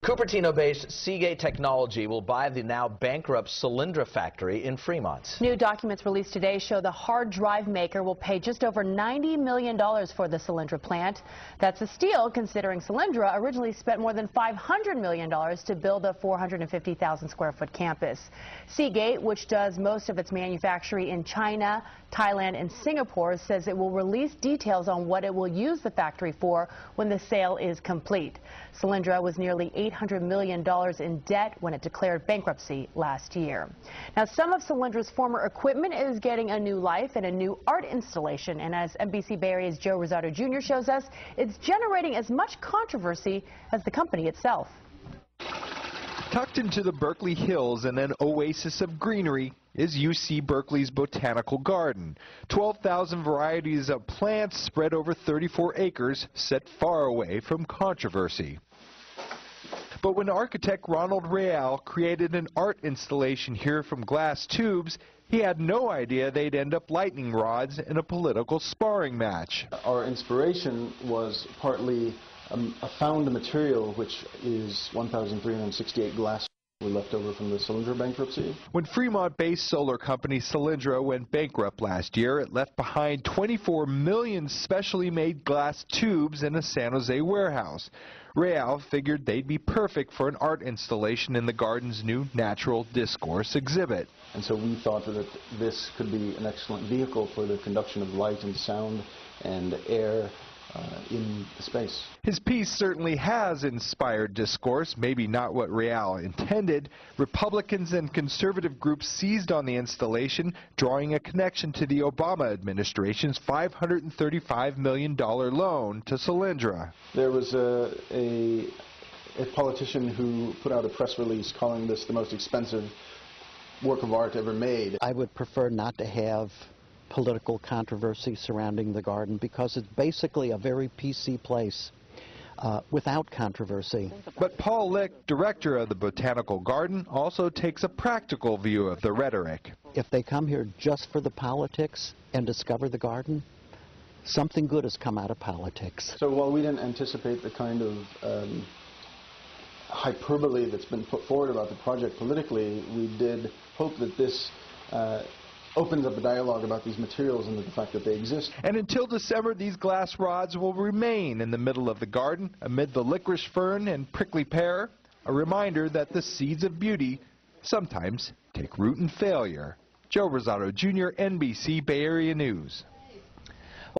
Cupertino-based Seagate Technology will buy the now bankrupt Solyndra factory in Fremont. New documents released today show the hard drive maker will pay just over $90 million for the Solyndra plant. That's a steal considering Solyndra originally spent more than $500 million to build a 450,000 square foot campus. Seagate, which does most of its manufacturing in China, Thailand, and Singapore, says it will release details on what it will use the factory for when the sale is complete. Solyndra was nearly $800 million in debt when it declared bankruptcy last year. Now, some of Solyndra's former equipment is getting a new life in a new art installation. And as NBC Bay Area's Joe Rosado Jr. shows us, it's generating as much controversy as the company itself. Tucked into the Berkeley hills and an oasis of greenery is UC Berkeley's Botanical Garden. 12,000 varieties of plants spread over 34 acres, set far away from controversy. But when architect RONALD RAEL created an art installation here from glass tubes, he had no idea they'd end up lightning rods in a political sparring match. Our inspiration was partly a found material, which is 1,368 glass were left over from the Solyndra bankruptcy. When Fremont-based solar company Solyndra went bankrupt last year, it left behind 24 million specially made glass tubes in a San Jose warehouse. RAEL figured they'd be perfect for an art installation in the garden's new Natural Discourse exhibit. And so we thought that this could be an excellent vehicle for the conduction of light and sound and air in the space. His piece certainly has inspired discourse, maybe not what RAEL intended. Republicans and conservative groups seized on the installation, drawing a connection to the Obama administration's $535 million loan to Solyndra. There was a politician who put out a press release calling this the most expensive work of art ever made. I would prefer not to have political controversy surrounding the garden because it's basically a very PC place without controversy. But Paul Licht, director of the Botanical Garden, also takes a practical view of the rhetoric. If they come here just for the politics and discover the garden, something good has come out of politics. So while we didn't anticipate the kind of hyperbole that's been put forward about the project politically, we did hope that this opens up a dialogue about these materials and the fact that they exist. And until December, these glass rods will remain in the middle of the garden amid the licorice fern and prickly pear, a reminder that the seeds of beauty sometimes take root in failure. Joe Rosado Jr., NBC Bay Area News.